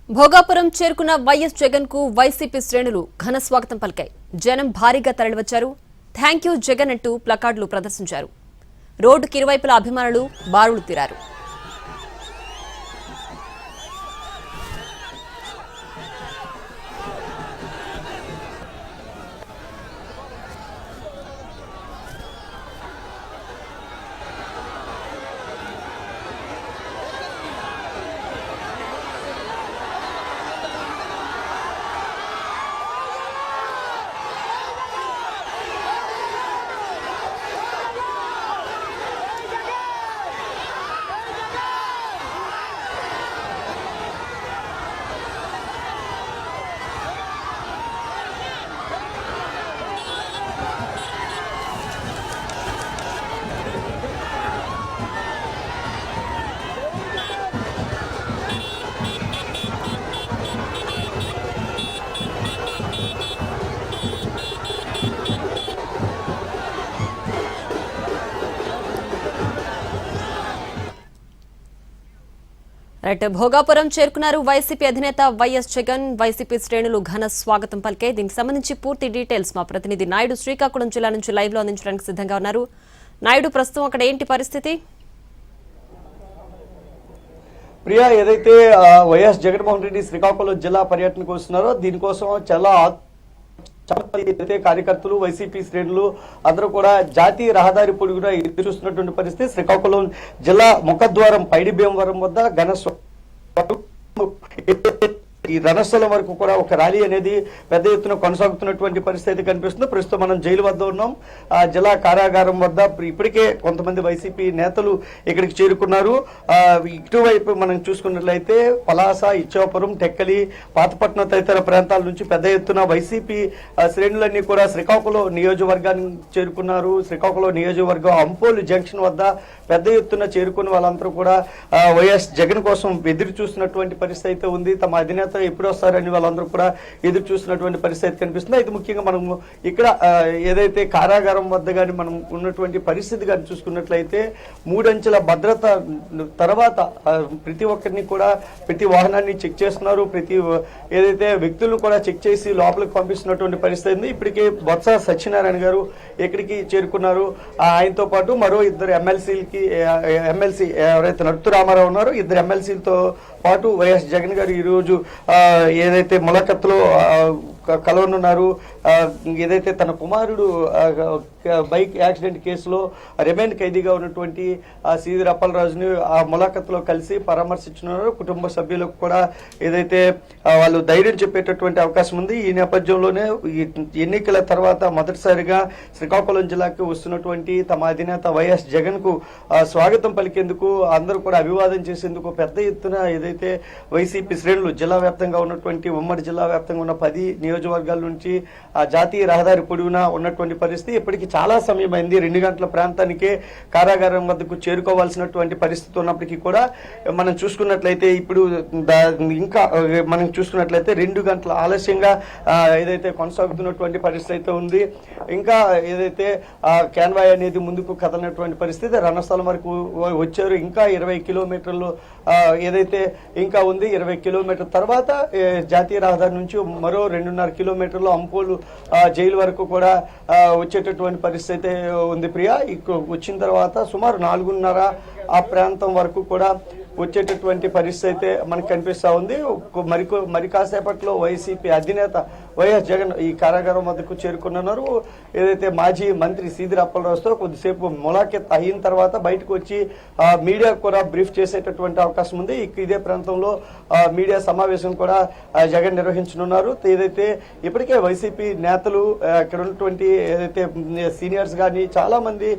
భోగాపురం చేరుకున్న వైఎస్ జగన్ కు వైసీపీ శ్రేణులు ఘన స్వాగతం పలికాయి. జనం భారీగా తరలివచ్చారు. థ్యాంక్ యూ జగన్ అంటూ ప్లకార్డులు ప్రదర్శించారు. రోడ్డుకి ఇరువైపుల అభిమానులు బారులు తీరారు. భోగాపురం చేరుకున్నారు వైసీపీ అధినేత వైఎస్ జగన్. వైసీపీ శ్రేణులు ఘన స్వాగతం పలికాయి. దీనికి సంబంధించి పూర్తి డీటెయిల్స్ మా ప్రతినిధి నాయుడు శ్రీకాకుళం జిల్లా నుంచి లైవ్ లో అందించడానికి సిద్ధంగా ఉన్నారు. నాయుడు, ప్రస్తుతం అక్కడ ఏంటి పరిస్థితి? ప్రియా, ఏదైతే వైఎస్ జగన్మోహన్ రెడ్డి శ్రీకాకుళం జిల్లా పర్యటనకు వస్తున్నారో దీనికోసం చాలా కార్యకర్తలు, వైసీపీ శ్రేణులు అందరూ కూడా జాతీయ రహదారి పొడుగునా ఎదురు చూస్తున్నటువంటి పరిస్థితి. శ్రీకాకుళం జిల్లా ముఖద్వారం పైడి భీమవరం వద్ద ఘన ఈ రణస్థలం వరకు కూడా ఒక ర్యాలీ అనేది పెద్ద ఎత్తున కొనసాగుతున్నటువంటి పరిస్థితి కనిపిస్తుంది. ప్రస్తుతం మనం జైలు వద్ద ఉన్నాం. జిల్లా కారాగారం వద్ద ఇప్పటికే కొంతమంది వైసీపీ నేతలు ఇక్కడికి చేరుకున్నారు. ఇటువైపు మనం చూసుకున్నట్లయితే పలాస, ఇచ్చాపురం, టెక్కలి, పాతపట్నం తదితర ప్రాంతాల నుంచి పెద్ద ఎత్తున వైసీపీ శ్రేణులన్నీ కూడా శ్రీకాకుళం నియోజకవర్గానికి చేరుకున్నారు. శ్రీకాకుళం నియోజకవర్గం అంపోలు జంక్షన్ వద్ద పెద్ద ఎత్తున చేరుకున్న వాళ్ళందరూ కూడా వైఎస్ జగన్ కోసం ఎదురు చూస్తున్నటువంటి పరిస్థితి అయితే ఉంది. తమ అధినేత ఎప్పుడు వస్తారని వాళ్ళందరూ కూడా ఎదురు చూస్తున్నటువంటి పరిస్థితి కనిపిస్తుంది. అయితే ముఖ్యంగా మనము ఇక్కడ ఏదైతే కారాగారం వద్ద కానీ మనం ఉన్నటువంటి పరిస్థితి కానీ చూసుకున్నట్లయితే 3 అంచెల భద్రత తర్వాత ప్రతి ఒక్కరిని కూడా ప్రతి వాహనాన్ని చెక్ చేస్తున్నారు. ప్రతి ఏదైతే వ్యక్తులను కూడా చెక్ చేసి లోపలికి పంపిస్తున్నటువంటి పరిస్థితి ఉంది. ఇప్పటికే బొత్స సత్యనారాయణ గారు ఎక్కడికి చేరుకున్నారు. ఆయనతో పాటు మరో ఇద్దరు ఎమ్మెల్సీ ఎవరైతే నర్తు రామారావు ఉన్నారో ఇద్దరు ఎమ్మెల్సీలతో పాటు వైఎస్ జగన్ గారు ఈరోజు ఏదైతే ములాఖత్లో కలవనున్నారు. ఏదైతే తన కుమారుడు బైక్ యాక్సిడెంట్ కేసులో రిమాండ్ ఖైదీగా ఉన్నటువంటి శ్రీధర్ అప్పలరాజుని ఆ ములాఖత్లో కలిసి పరామర్శించున్నారు. కుటుంబ సభ్యులకు కూడా ఏదైతే వాళ్ళు ధైర్యం చెప్పేటటువంటి అవకాశం ఉంది. ఈ నేపథ్యంలోనే ఎన్నికల తర్వాత మొదటిసారిగా శ్రీకాకుళం జిల్లాకు వస్తున్నటువంటి తమ అధినేత వైఎస్ జగన్ కు స్వాగతం పలికేందుకు అందరూ కూడా అభివాదం చేసేందుకు పెద్ద ఎత్తున ఏదైతే వైసీపీ శ్రేణులు జిల్లా వ్యాప్తంగా ఉన్నటువంటి ఉమ్మడి జిల్లా వ్యాప్తంగా ఉన్న 10 నియోజకవర్గాల నుంచి జాతీయ రహదారి పొడవునా ఉన్నటువంటి పరిస్థితి. ఇప్పటికీ చాలా సమయం అయింది. 2 గంటల ప్రాంతానికే కారాగారం వద్దకు చేరుకోవాల్సినటువంటి పరిస్థితి ఉన్నప్పటికీ కూడా మనం చూసుకున్నట్లయితే ఇప్పుడు ఇంకా మనం చూసుకున్నట్లయితే 2 గంటల ఆలస్యంగా ఏదైతే కొనసాగుతున్నటువంటి పరిస్థితి అయితే ఉంది. ఇంకా ఏదైతే క్యాన్వాయ్ అనేది ముందుకు కదలినటువంటి పరిస్థితి. రణస్థలం వరకు వచ్చారు. ఇంకా 20 కిలోమీటర్లు ఏదైతే ఇంకా ఉంది. 20 కిలోమీటర్ల తర్వాత జాతీయ రహదారి నుంచి మరో 2.5 కిలోమీటర్లు అంపోలు జైలు వరకు కూడా వచ్చేటటువంటి పరిస్థితి ఉంది. ప్రియా, ఇక్కడ వచ్చిన తర్వాత సుమారు 4:30 ఆ ప్రాంతం వరకు కూడా వచ్చేటటువంటి పరిస్థితి అయితే మనకు కనిపిస్తూ ఉంది. మరి కాసేపట్లో వైసీపీ అధినేత వైఎస్ జగన్ ఈ కారాగారం వద్దకు చేరుకున్నారు. ఏదైతే మాజీ మంత్రి శ్రీధర్ అప్పలరాజుతో కొద్దిసేపు ములాఖత్ అయిన తర్వాత బయటకు వచ్చి మీడియా కూడా బ్రీఫ్ చేసేటటువంటి అవకాశం ఉంది. ఇదే ప్రాంతంలో మీడియా సమావేశం కూడా జగన్ నిర్వహించనున్నారు. ఏదైతే ఇప్పటికే వైసీపీ నేతలు ఇక్కడ ఉన్నటువంటి ఏదైతే సీనియర్స్ కానీ చాలా మంది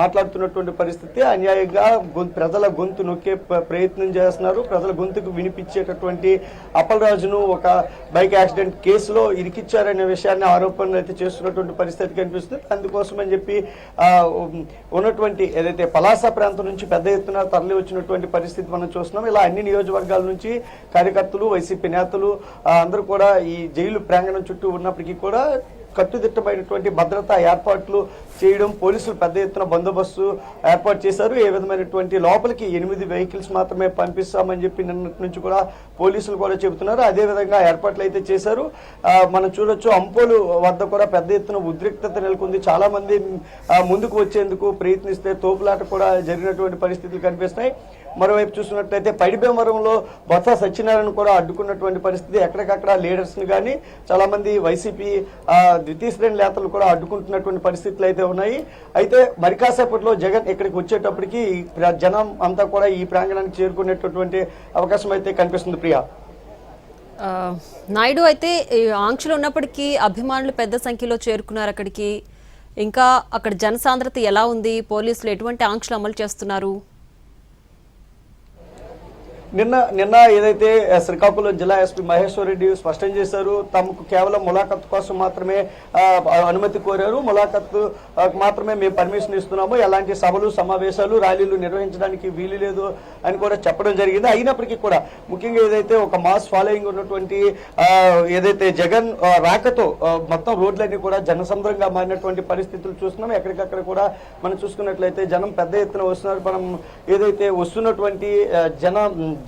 మాట్లాడుతున్నటువంటి పరిస్థితి. అన్యాయంగా ప్రజల గొంతు నొక్కి ప్రయత్నం చేస్తున్నారు. ప్రజల గొంతుకు వినిపించేటటువంటి అప్పలరాజును ఒక బైక్ యాక్సిడెంట్ కేసులో ఇరికిచ్చారనే విషయాన్ని ఆరోపణలు అయితే చేస్తున్నటువంటి పరిస్థితి కనిపిస్తుంది. అందుకోసం అని చెప్పి ఉన్నటువంటి ఏదైతే పలాస ప్రాంతం నుంచి పెద్ద ఎత్తున తరలి వచ్చినటువంటి పరిస్థితి మనం చూస్తున్నాం. ఇలా అన్ని నియోజకవర్గాల నుంచి కార్యకర్తలు, వైసీపీ నేతలు అందరూ కూడా ఈ జైలు ప్రాంగణం చుట్టూ ఉన్నప్పటికీ కూడా కట్టుదిట్టమైనటువంటి భద్రతా ఏర్పాట్లు చేయడం, పోలీసులు పెద్ద ఎత్తున బందోబస్తు ఏర్పాటు చేశారు. ఏ విధమైనటువంటి లోపలికి 8 వెహికల్స్ మాత్రమే పంపిస్తామని చెప్పి నిన్నటి నుంచి కూడా పోలీసులు కూడా చెబుతున్నారు. అదేవిధంగా ఏర్పాట్లు అయితే చేశారు. మనం చూడొచ్చు అంపోలు వద్ద కూడా పెద్ద ఎత్తున ఉద్రిక్తత నెలకొంది. చాలా మంది ముందుకు వచ్చేందుకు ప్రయత్నిస్తే తోపులాట కూడా జరిగినటువంటి పరిస్థితులు కనిపిస్తున్నాయి. మరోవైపు చూసినట్లయితే పైడిభీమవరంలో బొత్స సత్యనారాయణ కూడా అడ్డుకున్నటువంటి పరిస్థితి. ఎక్కడికక్కడ లీడర్స్ని కానీ చాలా మంది వైసీపీ ద్వితీయ శ్రేణి నేతలు కూడా అడ్డుకుంటున్నటువంటి పరిస్థితులు అయితే ఉన్నాయి. అయితే మరి కాసేపట్లో జగన్ ఇక్కడికి వచ్చేటప్పటికి జనం అంతా కూడా ఈ ప్రాంగణానికి చేరుకునేటటువంటి అవకాశం అయితే కనిపిస్తుంది. ప్రియా, నాయుడు అయితే ఆంక్షలు ఉన్నప్పటికీ అభిమానులు పెద్ద సంఖ్యలో చేరుకున్నారు అక్కడికి. ఇంకా అక్కడ జనసాంద్రత ఎలా ఉంది? పోలీసులు ఎటువంటి ఆంక్షలు అమలు చేస్తున్నారు? నిన్న ఏదైతే శ్రీకాకుళం జిల్లా ఎస్పీ మహేశ్వర్ రెడ్డి స్పష్టం చేశారు, తమకు కేవలం ములాఖత్ కోసం మాత్రమే అనుమతి కోరారు, ములాఖత్ మాత్రమే మేము పర్మిషన్ ఇస్తున్నాము, ఎలాంటి సభలు సమావేశాలు ర్యాలీలు నిర్వహించడానికి వీలు లేదు అని కూడా చెప్పడం జరిగింది. అయినప్పటికీ కూడా ముఖ్యంగా ఏదైతే ఒక మాస్ ఫాలోయింగ్ ఉన్నటువంటి ఏదైతే జగన్ రాకతో మొత్తం రోడ్లన్నీ కూడా జనసంద్రంగా మారినటువంటి పరిస్థితులు చూస్తున్నాం. ఎక్కడికక్కడ కూడా మనం చూసుకున్నట్లయితే జనం పెద్ద ఎత్తున వస్తున్నారు. మనం ఏదైతే వస్తున్నటువంటి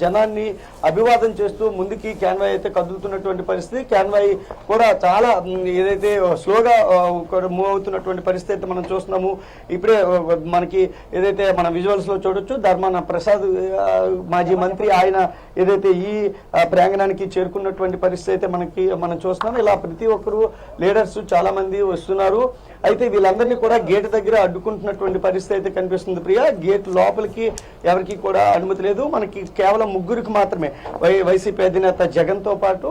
జనాన్ని అభివాదం చేస్తూ ముందుకి క్యాన్వాయ్ అయితే కదులుతున్నటువంటి పరిస్థితి. క్యాన్వాయ్ కూడా చాలా ఏదైతే స్లోగా మూవ్ అవుతున్నటువంటి పరిస్థితి అయితే మనం చూస్తున్నాము. ఇప్పుడే మనకి ఏదైతే మన విజువల్స్ లో చూడొచ్చు, ధర్మాన ప్రసాద్ మాజీ మంత్రి ఆయన ఏదైతే ఈ ప్రాంగణానికి చేరుకున్నటువంటి పరిస్థితి అయితే మనం చూస్తున్నాం. ఇలా ప్రతి ఒక్కరు లీడర్స్ చాలా మంది వస్తున్నారు. అయితే వీళ్ళందరినీ కూడా గేట్ దగ్గర అడ్డుకుంటున్నటువంటి పరిస్థితి అయితే కనిపిస్తుంది. ప్రియా, గేట్ లోపలికి ఎవరికి కూడా అనుమతి లేదు. మనకి కేవలం ముగ్గురికి మాత్రమే వైసీపీ అధినేత జగన్ తో పాటు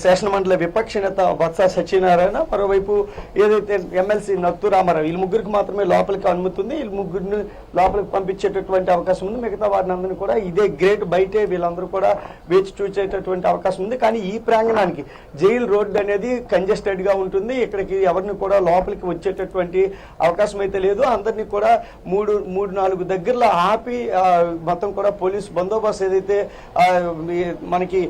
శాసనమండలి విపక్ష నేత బొత్స సత్యనారాయణ, మరోవైపు ఏదైతే ఎమ్మెల్సీ నత్తు రామారావు, వీళ్ళ ముగ్గురికి మాత్రమే లోపలికి అనుమతి ఉంది. వీళ్ళ ముగ్గురిని లోపలికి పంపించేటటువంటి అవకాశం ఉంది. మిగతా వారిని అందరినీ కూడా ఇదే గేట్ బయటే వీళ్ళందరూ కూడా వేచి చూసేటటువంటి అవకాశం ఉంది. కానీ ఈ ప్రాంగణానికి జైల్ రోడ్డు అనేది కంజెస్టెడ్ గా ఉంటుంది. ఇక్కడికి ఎవరిని కూడా లోపలికి వచ్చేటటువంటి అవకాశం అయితే లేదు. అందరినీ కూడా మూడు నాలుగు దగ్గరలో ఆపి మొత్తం కూడా పోలీసు బందోబస్తు ఏదైతే మనకి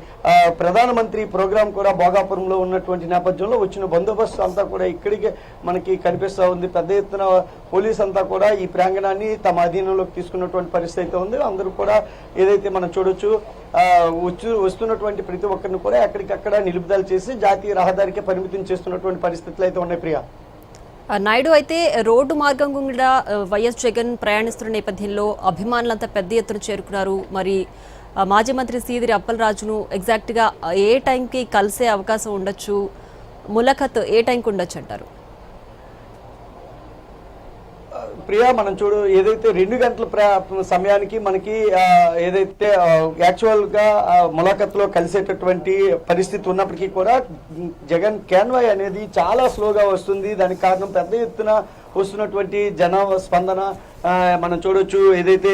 ప్రధానమంత్రి ప్రోగ్రాం కూడా భోగాపురంలో ఉన్నటువంటి నేపథ్యంలో వచ్చిన బందోబస్తు అంతా కూడా ఇక్కడికి మనకి కనిపిస్తూ ఉంది. పెద్ద ఎత్తున పోలీస్ అంతా కూడా ఈ ప్రాంగణాన్ని తమ అధీనంలోకి తీసుకున్నటువంటి పరిస్థితి అయితే ఉంది. అందరూ కూడా ఏదైతే మనం చూడొచ్చు వస్తున్నటువంటి ప్రతి ఒక్కరిని కూడా ఎక్కడికక్కడ నిలుపుదల చేసి జాతీయ రహదారికి పరిమితం చేస్తున్నటువంటి పరిస్థితులు అయితే ఉన్నాయి. ప్రియా, నాయుడు అయితే రోడ్డు మార్గం గుండా వైఎస్ జగన్ ప్రయాణిస్తున్న నేపథ్యంలో అభిమానులంతా పెద్ద ఎత్తున చేరుకున్నారు. మరి మాజీ మంత్రి సీదిరి అప్పలరాజును ఎగ్జాక్ట్గా ఏ టైంకి కలిసే అవకాశం ఉండొచ్చు? ములాఖత్ ఏ టైంకి ఉండొచ్చు అంటారు? ప్రియా, మనం చూడు ఏదైతే 2 గంటల సమయానికి మనకి ఏదైతే యాక్చువల్ గా ములాఖత్లో కలిసేటటువంటి పరిస్థితి ఉన్నప్పటికీ కూడా జగన్ క్యాన్వాయ్ అనేది చాలా స్లోగా వస్తుంది. దానికి కారణం పెద్ద ఎత్తున వస్తున్నటువంటి జన స్పందన మనం చూడొచ్చు. ఏదైతే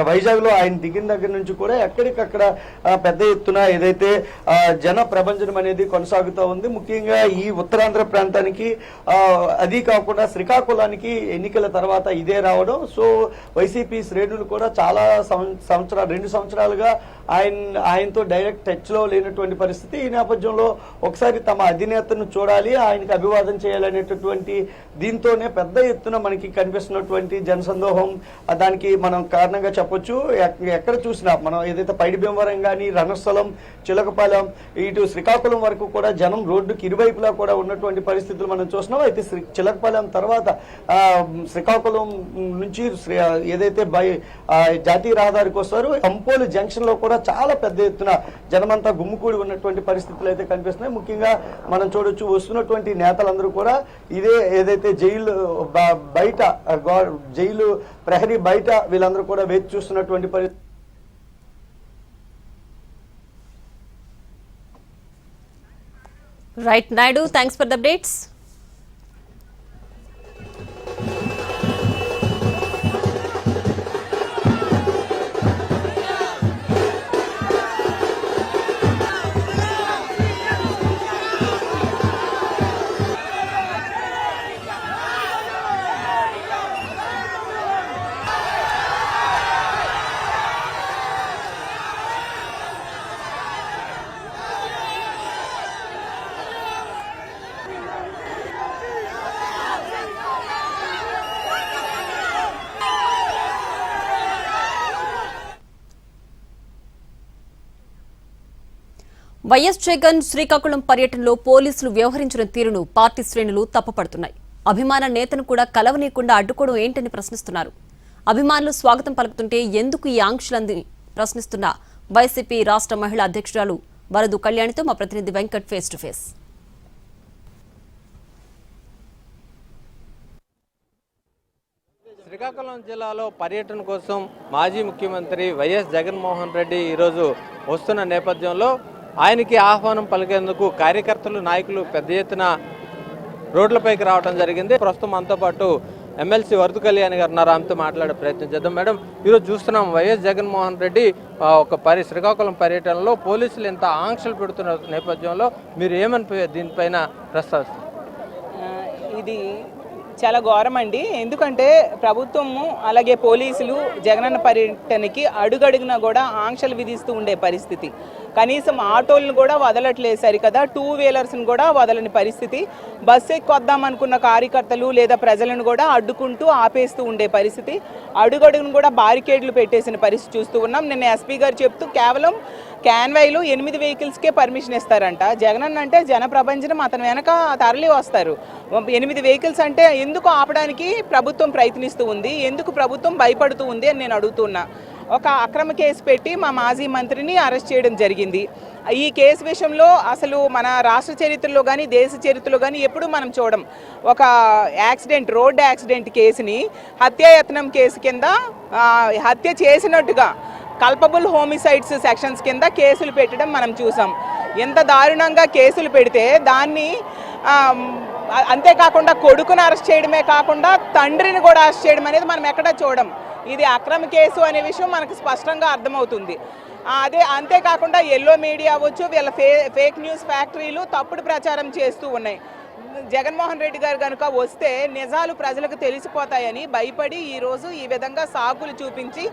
వైజాగ్ లో ఆయన దిగిన దగ్గర నుంచి కూడా ఎక్కడికక్కడ పెద్ద ఎత్తున ఏదైతే జన ప్రభంజనం అనేది కొనసాగుతూ ఉంది. ముఖ్యంగా ఈ ఉత్తరాంధ్ర ప్రాంతానికి అది కాకుండా శ్రీకాకుళానికి ఎన్నికల తర్వాత ఇదే రావడం. సో వైసీపీ శ్రేణులు కూడా చాలా 2 సంవత్సరాలుగా ఆయనతో డైరెక్ట్ టచ్ లో లేనటువంటి పరిస్థితి. ఈ నేపథ్యంలో ఒకసారి తమ అధినేతను చూడాలి, ఆయనకి అభివాదం చేయాలనేటటువంటి దీంతోనే పెద్ద ఎత్తున మనకి కనిపిస్తున్నటువంటి జనసందోహం దానికి మనం కారణంగా చెప్పొచ్చు. ఎక్కడ చూసినా మనం ఏదైతే పైడిభీమవరం కానీ, రణస్థలం, చిలకపాలెం, ఇటు శ్రీకాకుళం వరకు కూడా జనం రోడ్డుకి ఇరువైపులా కూడా ఉన్నటువంటి పరిస్థితులు మనం చూస్తున్నాం. అయితే చిలకపాలెం తర్వాత శ్రీకాకుళం నుంచి ఏదైతే జాతీయ రహదారికి వస్తారు, అంపోలు జంక్షన్ లో కూడా చాలా పెద్ద ఎత్తున జనమంతా గుమ్ముకూడి ఉన్నటువంటి పరిస్థితులు అయితే కనిపిస్తున్నాయి. ముఖ్యంగా మనం చూడొచ్చు వస్తున్నటువంటి నేతలందరూ కూడా ఇదే ఏదైతే జైలు బయట జైలు ప్రహరీ బయట వీళ్ళందరూ కూడా వేచి చూస్తున్నటువంటి పరిస్థితి. Right Naidu, thanks for the updates. YS Jagan Srikakulam పర్యటనలో పోలీసులు వ్యవహరించిన తీరును పార్టీ శ్రేణులు తప్పుపడుతున్నాయి. అభిమాన నేతను కూడా కలవనీయకుండా అడ్డుకోవడం ఏంటని ప్రశ్నిస్తున్నారు. అభిమానులు స్వాగతం పలుకుతుంటే ఎందుకు ఈ ఆంక్షలని ప్రశ్నిస్తున్న వైసీపీ రాష్ట్ర మహిళా అధ్యక్షురాలు వరదు కళ్యాణితో మా ప్రతినిధి Venkat face to face. Srikakulam జిల్లాలో పర్యటన కోసం మాజీ ముఖ్యమంత్రి వైఎస్ జగన్మోహన్ రెడ్డి ఈరోజు వస్తున్న నేపథ్యంలో ఆయనకి ఆహ్వానం పలికేందుకు కార్యకర్తలు నాయకులు పెద్ద ఎత్తున రోడ్లపైకి రావడం జరిగింది. ప్రస్తుతం మనతో పాటు ఎమ్మెల్సీ వరదు కళ్యాణి గారు ఉన్నారు. ఆమెతో మాట్లాడే ప్రయత్నం చేద్దాం. మేడం, ఈరోజు చూస్తున్నాం వైఎస్ జగన్మోహన్ రెడ్డి శ్రీకాకుళం పర్యటనలో పోలీసులు ఎంత ఆంక్షలు పెడుతున్న నేపథ్యంలో మీరు ఏమని దీనిపైన ప్రస్తావిస్తారు? ఇది చాలా ఘోరం అండి. ఎందుకంటే ప్రభుత్వము అలాగే పోలీసులు జగనన్న పర్యటనకి అడుగడుగునా కూడా ఆంక్షలు విధిస్తూ ఉండే పరిస్థితి. కనీసం ఆటోలను కూడా వదలట్లేదు సరికదా, 2 వీలర్స్ని కూడా వదలని పరిస్థితి. బస్సు ఎక్కొద్దాం అనుకున్న కార్యకర్తలు లేదా ప్రజలను కూడా అడ్డుకుంటూ ఆపేస్తూ ఉండే పరిస్థితి. అడుగడుగును కూడా బారికేడ్లు పెట్టేసిన పరిస్థితి చూస్తూ ఉన్నాం. నిన్న ఎస్పీ గారు చెప్తూ కేవలం క్యాన్వాయ్లు 8 వెహికల్స్కే పర్మిషన్ ఇస్తారంట. జగనన్న అంటే జనప్రపంచం, అతను వెనక తరలి వస్తారు. 8 వెహికల్స్ అంటే ఎందుకు ఆపడానికి ప్రభుత్వం ప్రయత్నిస్తూ ఉంది, ఎందుకు ప్రభుత్వం భయపడుతూ ఉంది అని నేను అడుగుతున్నా. ఒక అక్రమ కేసు పెట్టి మా మాజీ మంత్రిని అరెస్ట్ చేయడం జరిగింది. ఈ కేసు విషయంలో అసలు మన రాష్ట్ర చరిత్రలో కానీ దేశ చరిత్రలో కానీ ఎప్పుడు మనం చూడం. ఒక రోడ్డు యాక్సిడెంట్ కేసుని హత్యాయత్నం కేసు కింద హత్య చేసినట్టుగా కల్పబుల్ హోమిసైడ్స్ సెక్షన్స్ కింద కేసులు పెట్టడం మనం చూసాం. ఎంత దారుణంగా కేసులు పెడితే దాన్ని అంతేకాకుండా కొడుకును అరెస్ట్ చేయడమే కాకుండా తండ్రిని కూడా అరెస్ట్ చేయడం అనేది మనం ఎక్కడా చూడం. ఇది అక్రమ కేసు అనే విషయం మనకు స్పష్టంగా అర్థమవుతుంది. అంతేకాకుండా ఎల్లో మీడియా అవ్వచ్చు, వీళ్ళ ఫేక్ న్యూస్ ఫ్యాక్టరీలు తప్పుడు ప్రచారం చేస్తూ ఉన్నాయి. జగన్మోహన్ రెడ్డి గారు కనుక వస్తే నిజాలు ప్రజలకు తెలిసిపోతాయని భయపడి ఈరోజు ఈ విధంగా సాకులు చూపించి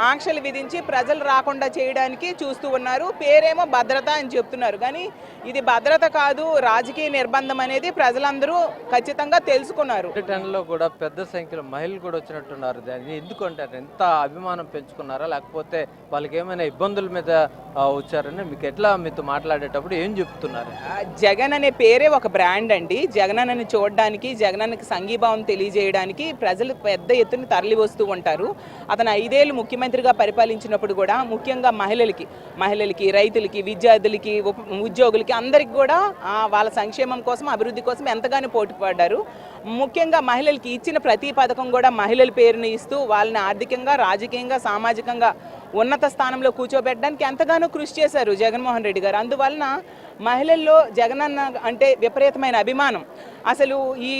ఆంక్షలు విధించి ప్రజలు రాకుండా చేయడానికి చూస్తూ ఉన్నారు. పేరేమో భద్రత అని చెప్తున్నారు, కానీ ఇది భద్రత కాదు, రాజకీయ నిర్బంధం అనేది ప్రజలందరూ ఖచ్చితంగా తెలుసుకున్నారు. పర్యటనలో కూడా పెద్ద సంఖ్యలో మహిళలు కూడా వచ్చినట్టున్నారు. దాన్ని ఎందుకంటారు? ఎంత అభిమానం పెంచుకున్నారా, లేకపోతే వాళ్ళకి ఏమైనా ఇబ్బందుల మీద వచ్చారని మీకు ఎట్లా మీతో మాట్లాడేటప్పుడు ఏం చెప్తున్నారు? జగన్ అనే పేరే ఒక బ్రాండ్ అండి. జగనన్నని చూడడానికి, జగనన్నకి సంఘీభావం తెలియజేయడానికి ప్రజలు పెద్ద ఎత్తున తరలి వస్తూ ఉంటారు. అతను 5 ఏళ్ళు ముఖ్యమంత్రిగా పరిపాలించినప్పుడు కూడా ముఖ్యంగా మహిళలకి, రైతులకి, విద్యార్థులకి, ఉద్యోగులకి అందరికి కూడా వాళ్ళ సంక్షేమం కోసం, అభివృద్ధి కోసం ఎంతగానో పోటీ పడ్డారు. ముఖ్యంగా మహిళలకి ఇచ్చిన ప్రతి పథకం కూడా మహిళల పేరుని ఇస్తూ వాళ్ళని ఆర్థికంగా, రాజకీయంగా, సామాజికంగా ఉన్నత స్థానంలో కూర్చోబెట్టడానికి ఎంతగానో కృషి చేశారు జగన్మోహన్ రెడ్డి గారు. అందువలన మహిళల్లో జగనన్న అంటే విపరీతమైన అభిమానం. అసలు ఈ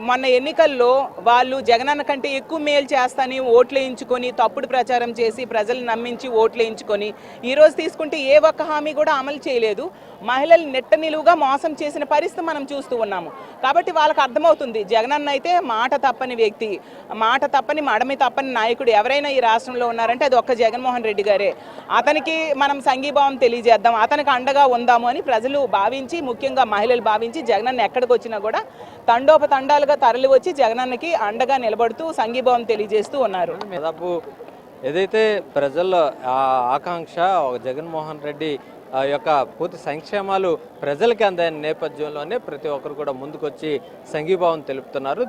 మొన్న ఎన్నికల్లో వాళ్ళు జగనన్న కంటే ఎక్కువ మేలు చేస్తాని ఓట్లు వేయించుకొని తప్పుడు ప్రచారం చేసి ప్రజలు నమ్మించి ఓట్లు వేయించుకొని ఈరోజు తీసుకుంటే ఏ ఒక్క హామీ కూడా అమలు చేయలేదు. మహిళలు నెట్ట నిలువుగా మోసం చేసిన పరిస్థితి మనం చూస్తూ ఉన్నాము. కాబట్టి వాళ్ళకి అర్థమవుతుంది జగనన్న అయితే మాట తప్పని వ్యక్తి, మాట తప్పని మడమి తప్పని నాయకుడు ఎవరైనా ఈ రాష్ట్రంలో ఉన్నారంటే అది ఒక్క జగన్మోహన్ రెడ్డి గారే. అతనికి మనం సంఘీభావం తెలియజేద్దాం, అతనికి అండగా ఉందాము అని ప్రజలు భావించి, ముఖ్యంగా మహిళలు భావించి జగనన్న ఎక్కడికి వచ్చినా కూడా తండోపతండాలుగా తరలి వచ్చి జగనన్నకి అండగా నిలబడుతూ సంఘీభావం తెలియజేస్తూ ఉన్నారు. దాదాపు ఏదైతే ప్రజల్లో ఆకాంక్ష జగన్మోహన్ రెడ్డి యొక్క పూర్తి సంక్షేమాలు ప్రజలకి అందని నేపథ్యంలోనే ప్రతి ఒక్కరు కూడా ముందుకొచ్చి సంఘీభావం తెలుపుతున్నారు.